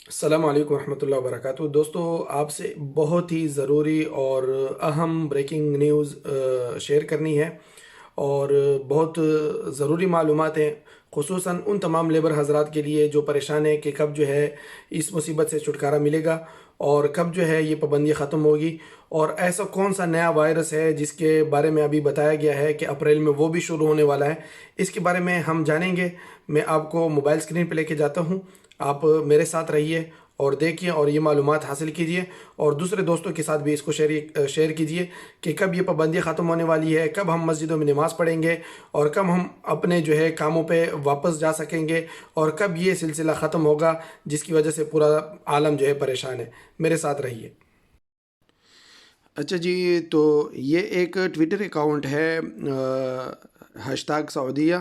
السلام علیکم ورحمۃ اللہ وبرکاتہ دوستو، آپ سے بہت ہی ضروری اور اہم بریکنگ نیوز شیئر کرنی ہے، اور بہت ضروری معلومات ہیں، خصوصاً ان تمام لیبر حضرات کے لیے جو پریشان ہیں کہ کب جو ہے اس مصیبت سے چھٹکارا ملے گا اور کب جو ہے یہ پابندی ختم ہوگی، اور ایسا کون سا نیا وائرس ہے جس کے بارے میں ابھی بتایا گیا ہے کہ اپریل میں وہ بھی شروع ہونے والا ہے۔ اس کے بارے میں ہم جانیں گے۔ میں آپ کو موبائل اسکرین پہ لے کے جاتا ہوں، آپ میرے ساتھ رہیے اور دیکھیے اور یہ معلومات حاصل کیجیے، اور دوسرے دوستوں کے ساتھ بھی اس کو شیئر کیجیے کہ کب یہ پابندی ختم ہونے والی ہے، کب ہم مسجدوں میں نماز پڑھیں گے، اور کب ہم اپنے جو ہے کاموں پہ واپس جا سکیں گے، اور کب یہ سلسلہ ختم ہوگا جس کی وجہ سے پورا عالم جو ہے پریشان ہے۔ میرے ساتھ رہیے۔ اچھا جی، تو یہ ایک ٹویٹر اکاؤنٹ ہے، ہیش ٹیگ سعودیہ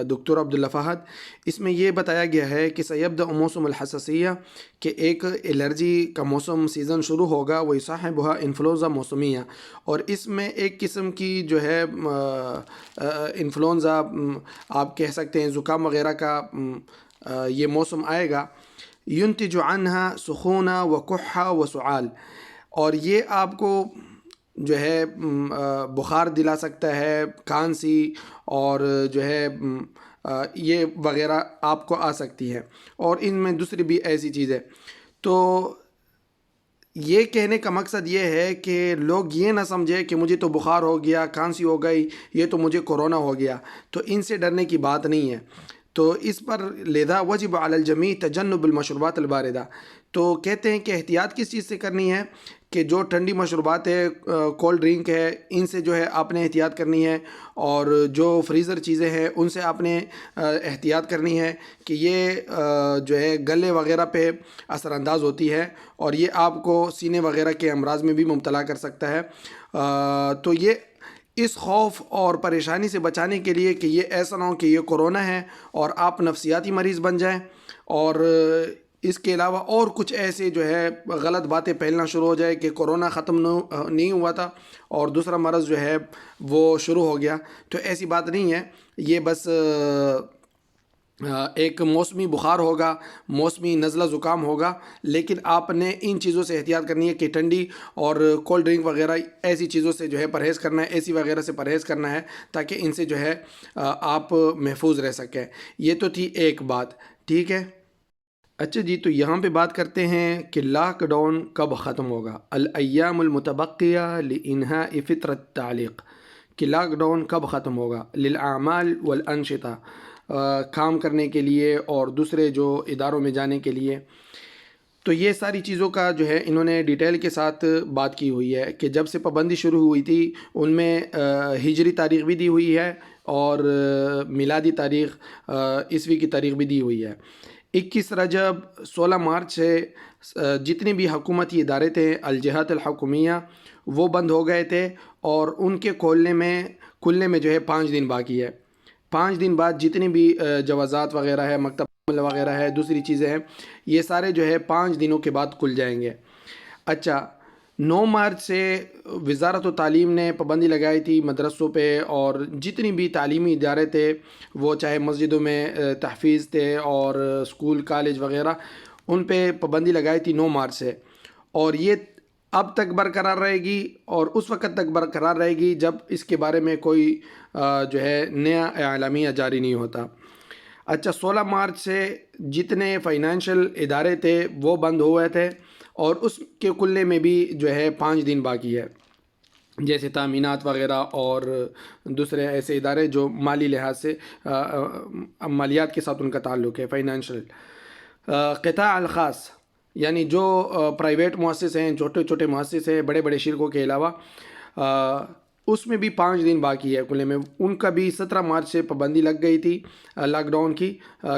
دکتور عبداللہ فہد۔ اس میں یہ بتایا گیا ہے کہ سیبدأ موسم الحساسیہ، کہ ایک الرجی کا موسم سیزن شروع ہوگا، ویصاحبها انفلوزا موسمیہ، اور اس میں ایک قسم کی جو ہے انفلونزا، آپ کہہ سکتے ہیں زکام وغیرہ کا یہ موسم آئے گا۔ ينتج عنها سخونہ و کحہ و سعال، اور یہ آپ کو جو ہے بخار دلا سکتا ہے، کھانسی، اور جو ہے یہ وغیرہ آپ کو آ سکتی ہے، اور ان میں دوسری بھی ایسی چیزیں۔ تو یہ کہنے کا مقصد یہ ہے کہ لوگ یہ نہ سمجھے کہ مجھے تو بخار ہو گیا، کھانسی ہو گئی، یہ تو مجھے کورونا ہو گیا، تو ان سے ڈرنے کی بات نہیں ہے۔ تو اس پر لذا وجب علی الجمیع تجنب المشروبات الباردہ، تو کہتے ہیں کہ احتیاط کس چیز سے کرنی ہے، کہ جو ٹھنڈی مشروبات ہے، کولڈ ڈرنک ہے، ان سے جو ہے آپ نے احتیاط کرنی ہے، اور جو فریزر چیزیں ہیں ان سے آپ نے احتیاط کرنی ہے، کہ یہ جو ہے گلے وغیرہ پہ اثر انداز ہوتی ہے، اور یہ آپ کو سینے وغیرہ کے امراض میں بھی مبتلا کر سکتا ہے۔ تو یہ اس خوف اور پریشانی سے بچانے کے لیے کہ یہ ایسا نہ ہو کہ یہ کورونا ہے اور آپ نفسیاتی مریض بن جائیں، اور اس کے علاوہ اور کچھ ایسے جو ہے غلط باتیں پھیلنا شروع ہو جائے کہ کورونا ختم نہیں ہوا تھا اور دوسرا مرض جو ہے وہ شروع ہو گیا، تو ایسی بات نہیں ہے۔ یہ بس ایک موسمی بخار ہوگا، موسمی نزلہ زکام ہوگا، لیکن آپ نے ان چیزوں سے احتیاط کرنی ہے کہ ٹھنڈی اور کولڈ ڈرنک وغیرہ ایسی چیزوں سے جو ہے پرہیز کرنا ہے، اے سی وغیرہ سے پرہیز کرنا ہے، تاکہ ان سے جو ہے آپ محفوظ رہ سکیں۔ یہ تو تھی ایک بات، ٹھیک ہے۔ اچھا جی، تو یہاں پہ بات کرتے ہیں کہ لاک ڈاؤن کب ختم ہوگا، الایام المتبقیہ لانہاء فطرۃ التعلیق، کہ لاک ڈاؤن کب ختم ہوگا، للاعمال والانشطہ، کام کرنے کے لیے اور دوسرے جو اداروں میں جانے کے لیے۔ تو یہ ساری چیزوں کا جو ہے انہوں نے ڈیٹیل کے ساتھ بات کی ہوئی ہے کہ جب سے پابندی شروع ہوئی تھی ان میں ہجری تاریخ بھی دی ہوئی ہے، اور میلادی تاریخ عیسوی کی تاریخ بھی دی ہوئی ہے۔ 21 رجب 16 مارچ سے جتنے بھی حکومتی ادارے تھے الجہات الحکومیہ وہ بند ہو گئے تھے، اور ان کے کھلنے میں جو ہے 5 دن باقی ہے۔ 5 دن بعد جتنی بھی جوازات وغیرہ ہے، مکتب عمل وغیرہ ہے، دوسری چیزیں ہیں، یہ سارے جو ہے 5 دنوں کے بعد کھل جائیں گے۔ اچھا، 9 مارچ سے وزارت و تعلیم نے پابندی لگائی تھی مدرسوں پہ، اور جتنی بھی تعلیمی ادارے تھے، وہ چاہے مسجدوں میں تحفیظ تھے اور اسکول کالج وغیرہ، ان پہ پابندی لگائی تھی 9 مارچ سے، اور یہ اب تک برقرار رہے گی، اور اس وقت تک برقرار رہے گی جب اس کے بارے میں کوئی جو ہے نیا اعلامیہ جاری نہیں ہوتا۔ اچھا، 16 مارچ سے جتنے فائنینشیل ادارے تھے وہ بند ہوئے تھے، اور اس کے کھلنے میں بھی جو ہے 5 دن باقی ہے، جیسے تامینات وغیرہ اور دوسرے ایسے ادارے جو مالی لحاظ سے مالیات کے ساتھ ان کا تعلق ہے، فائنینشیل۔ قطاع الخاص، یعنی جو پرائیویٹ مؤسسے ہیں، چھوٹے چھوٹے مؤسسے ہیں بڑے بڑے شرکوں کے علاوہ، اس میں بھی 5 دن باقی ہے کھلنے میں۔ ان کا بھی 17 مارچ سے پابندی لگ گئی تھی لاک ڈاؤن کی،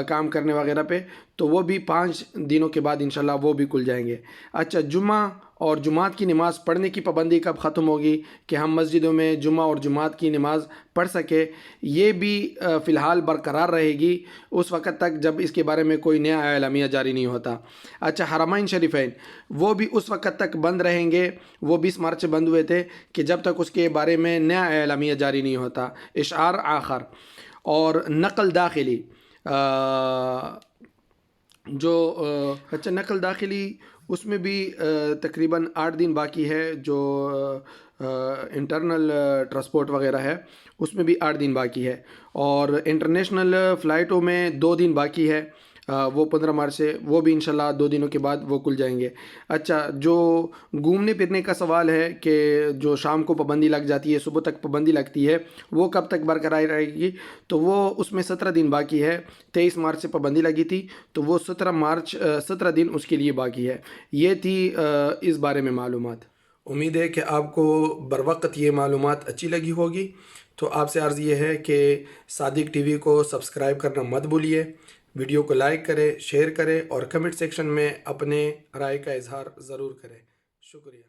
کام کرنے وغیرہ پہ، تو وہ بھی 5 دنوں کے بعد انشاءاللہ وہ بھی کھل جائیں گے۔ اچھا، جمعہ اور جمعات کی نماز پڑھنے کی پابندی کب ختم ہوگی، کہ ہم مسجدوں میں جمعہ اور جمعات کی نماز پڑھ سکے، یہ بھی فی الحال برقرار رہے گی اس وقت تک جب اس کے بارے میں کوئی نیا اعلامیہ جاری نہیں ہوتا۔ اچھا، حرمین شریفین وہ بھی اس وقت تک بند رہیں گے، وہ 20 مارچ سے بند ہوئے تھے، کہ جب تک اس کے بارے میں نیا اعلامیہ جاری نہیں ہوتا، اشعار آخر۔ اور نقل داخلی، جو اچھا نقل داخلی اس میں بھی تقریباً 8 دن باقی ہے. جو انٹرنل ٹرانسپورٹ وغیرہ ہے اس میں بھی 8 دن باقی ہے. اور انٹرنیشنل فلائٹوں میں 2 دن باقی ہے. وہ 15 مارچ سے، وہ بھی انشاءاللہ 2 دنوں کے بعد وہ کھل جائیں گے. اچھا جو گھومنے پھرنے کا سوال ہے کہ جو شام کو پابندی لگ جاتی ہے، صبح تک پابندی لگتی ہے، وہ کب تک برقرار رہے گی؟ تو وہ اس میں 17 دن باقی ہے. 23 مارچ سے پابندی لگی تھی تو وہ 17 دن اس کے لیے باقی ہے. یہ تھی اس بارے میں معلومات. امید ہے کہ آپ کو بروقت یہ معلومات اچھی لگی ہوگی. تو آپ سے عرض یہ ہے کہ صادق ٹی وی کو سبسکرائب کرنا مت بھولیے. ویڈیو کو لائک کرے، شیئر کرے اور کمنٹ سیکشن میں اپنے رائے کا اظہار ضرور کرے. شکریہ.